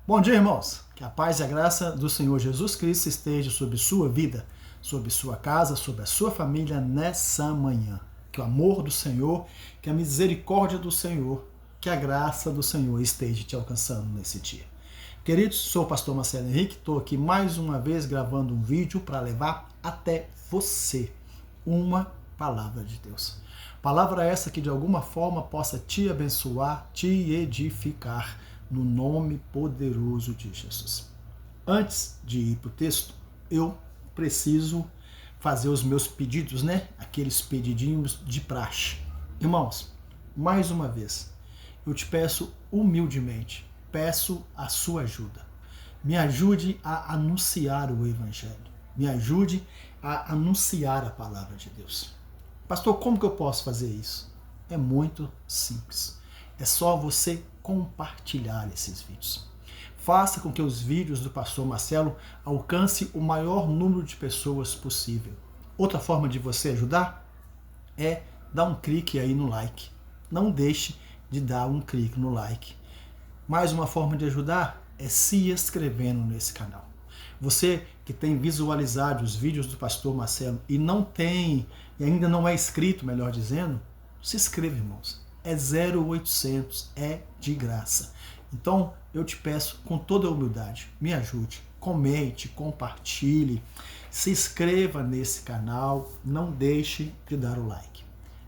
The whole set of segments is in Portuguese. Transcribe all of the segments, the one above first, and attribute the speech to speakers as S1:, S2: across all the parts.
S1: Bom dia, irmãos. Que a paz e a graça do Senhor Jesus Cristo esteja sobre sua vida, sobre sua casa, sobre a sua família nessa manhã. Que o amor do Senhor, que a misericórdia do Senhor, que a graça do Senhor esteja te alcançando nesse dia. Queridos, sou o pastor Marcelo Henrique, estou aqui mais uma vez gravando um vídeo para levar até você uma palavra de Deus. Palavra essa que de alguma forma possa te abençoar, te edificar, no nome poderoso de Jesus. Antes de ir para o texto, eu preciso fazer os meus pedidos, né? Aqueles pedidinhos de praxe. Irmãos, mais uma vez, eu te peço humildemente, peço a sua ajuda. Me ajude a anunciar o Evangelho. Me ajude a anunciar a palavra de Deus. Pastor, como que eu posso fazer isso? É muito simples. É só você compartilhar esses vídeos. Faça com que os vídeos do pastor Marcelo alcancem o maior número de pessoas possível. Outra forma de você ajudar é dar um clique aí no like. Não deixe de dar um clique no like. Mais uma forma de ajudar é se inscrevendo nesse canal. Você que tem visualizado os vídeos do pastor Marcelo e ainda não é inscrito, melhor dizendo, se inscreva, irmãos. É 0800, é de graça. Então, eu te peço com toda a humildade, me ajude, comente, compartilhe, se inscreva nesse canal, não deixe de dar o like.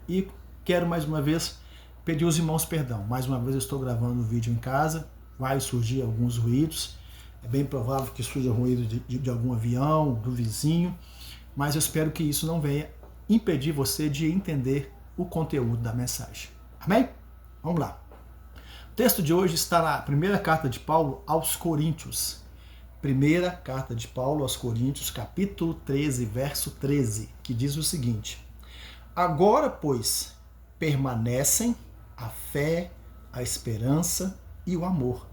S1: E quero mais uma vez pedir aos irmãos perdão. Mais uma vez eu estou gravando o vídeo em casa, vai surgir alguns ruídos, é bem provável que surja ruído de algum avião, do vizinho, mas eu espero que isso não venha impedir você de entender o conteúdo da mensagem. Amém? Vamos lá. O texto de hoje está na primeira carta de Paulo aos Coríntios. Primeira carta de Paulo aos Coríntios, capítulo 13, verso 13, que diz o seguinte: Agora, pois, permanecem a fé, a esperança e o amor.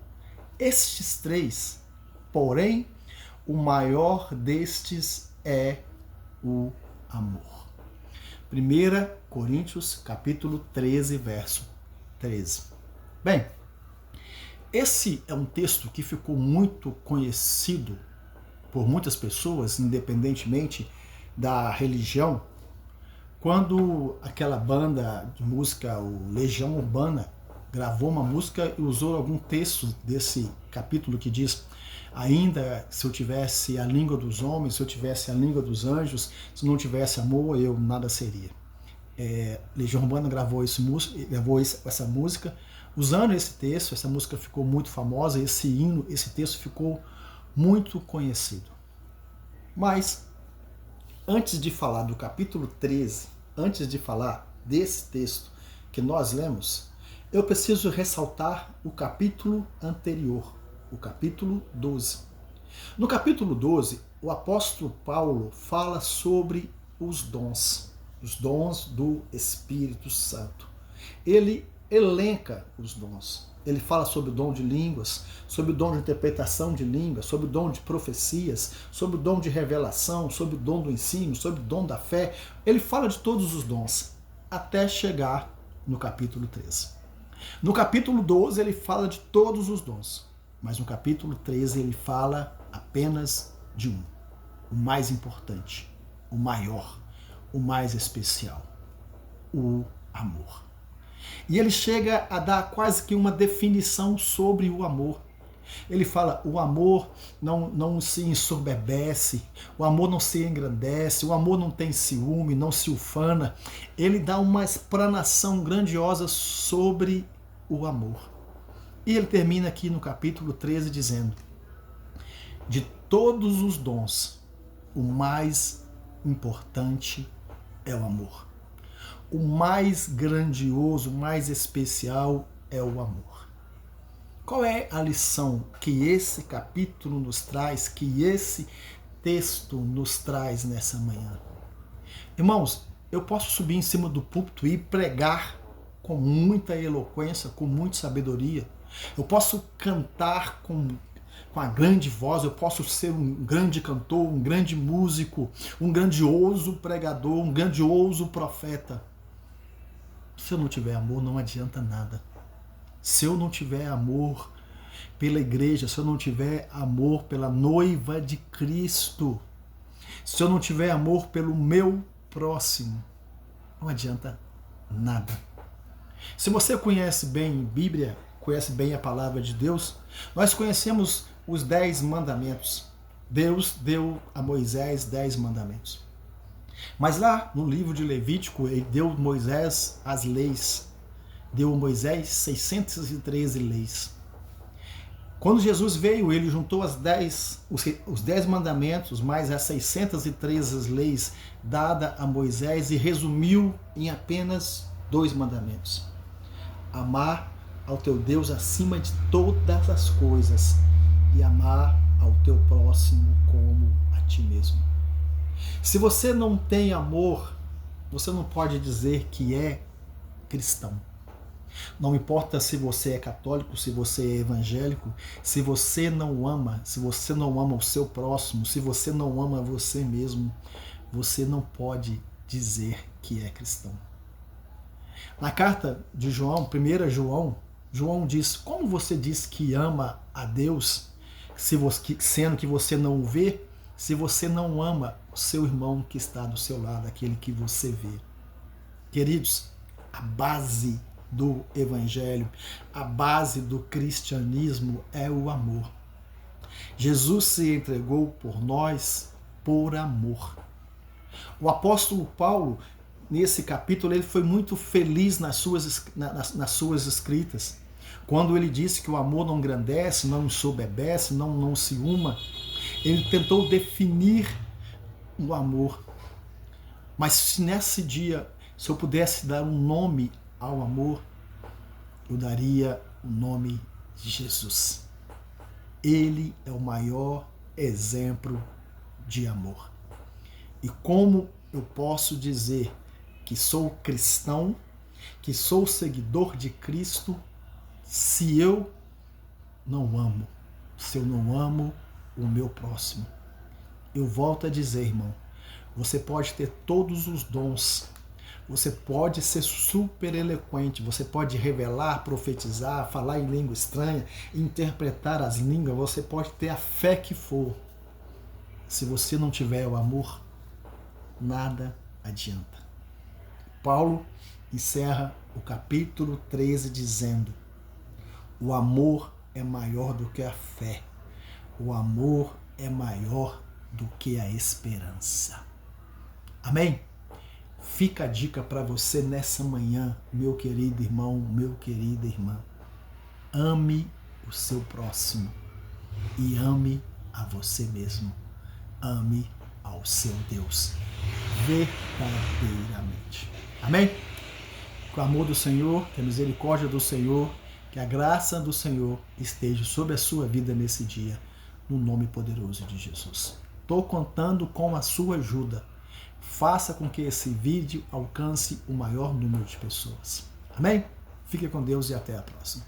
S1: Estes três, porém, o maior destes é o amor. 1 Coríntios, capítulo 13, verso 13. Bem, esse é um texto que ficou muito conhecido por muitas pessoas, independentemente da religião, quando aquela banda de música, o Legião Urbana, gravou uma música e usou algum texto desse capítulo que diz: ainda se eu tivesse a língua dos homens, se eu tivesse a língua dos anjos, se não tivesse amor, eu nada seria. Legião Urbana gravou essa música usando esse texto. Essa música ficou muito famosa, esse hino, esse texto ficou muito conhecido. Mas, antes de falar do capítulo 13, antes de falar desse texto que nós lemos, eu preciso ressaltar o capítulo anterior, o capítulo 12. No capítulo 12, o apóstolo Paulo fala sobre os dons do Espírito Santo. Ele elenca os dons. Ele fala sobre o dom de línguas, sobre o dom de interpretação de línguas, sobre o dom de profecias, sobre o dom de revelação, sobre o dom do ensino, sobre o dom da fé. Ele fala de todos os dons, até chegar no capítulo 13. No capítulo 12 ele fala de todos os dons, mas no capítulo 13 ele fala apenas de um, o mais importante, o maior, o mais especial, o amor. E ele chega a dar quase que uma definição sobre o amor. Ele fala: o amor não se ensoberbece, o amor não se engrandece, o amor não tem ciúme, não se ufana. Ele dá uma explanação grandiosa sobre o amor. E ele termina aqui no capítulo 13 dizendo: de todos os dons, o mais importante é o amor. O mais grandioso, o mais especial é o amor. Qual é a lição que esse capítulo nos traz, que esse texto nos traz nessa manhã? Irmãos, eu posso subir em cima do púlpito e pregar com muita eloquência, com muita sabedoria. Eu posso cantar com a grande voz, eu posso ser um grande cantor, um grande músico, um grandioso pregador, um grandioso profeta. Se eu não tiver amor, não adianta nada. Se eu não tiver amor, pela igreja, se eu não tiver amor pela noiva de Cristo, se eu não tiver amor pelo meu próximo, não adianta nada. Se você conhece bem a Bíblia, conhece bem a palavra de Deus, nós conhecemos os 10 mandamentos. Deus deu a Moisés 10 mandamentos. Mas lá no livro de Levítico, ele deu a Moisés as leis. Deu a Moisés 613 leis. Quando Jesus veio, ele juntou os 10 mandamentos, mais as 613 leis dadas a Moisés e resumiu em apenas 2 mandamentos. Amar ao teu Deus acima de todas as coisas e amar ao teu próximo como a ti mesmo. Se você não tem amor, você não pode dizer que é cristão. Não importa se você é católico, se você é evangélico, se você não ama o seu próximo, se você não ama você mesmo, você não pode dizer que é cristão. Na carta de João, 1 João, João diz: como você diz que ama a Deus, sendo que você não o vê, se você não ama o seu irmão que está do seu lado, aquele que você vê? Queridos, a base do evangelho, a base do cristianismo é o amor. Jesus se entregou por nós por amor. O apóstolo Paulo, nesse capítulo, ele foi muito feliz nas suas escritas, quando ele disse que o amor não engrandece, não ensoberbece, não ciúma. Ele tentou definir o amor. Mas se nesse dia, se eu pudesse dar um nome ao amor, eu daria o nome de Jesus. Ele é o maior exemplo de amor. E como eu posso dizer que sou cristão, que sou seguidor de Cristo, se eu não amo, se eu não amo o meu próximo? Eu volto a dizer, irmão, você pode ter todos os dons, você pode ser super eloquente, você pode revelar, profetizar, falar em língua estranha, interpretar as línguas, você pode ter a fé que for. Se você não tiver o amor, nada adianta. Paulo encerra o capítulo 13 dizendo: o amor é maior do que a fé, o amor é maior do que a esperança. Amém? Fica a dica para você nessa manhã, meu querido irmão, meu querida irmã. Ame o seu próximo e ame a você mesmo. Ame ao seu Deus verdadeiramente. Amém? Que o amor do Senhor, que a misericórdia do Senhor, que a graça do Senhor esteja sobre a sua vida nesse dia, no nome poderoso de Jesus. Estou contando com a sua ajuda. Faça com que esse vídeo alcance o maior número de pessoas. Amém? Fique com Deus e até a próxima.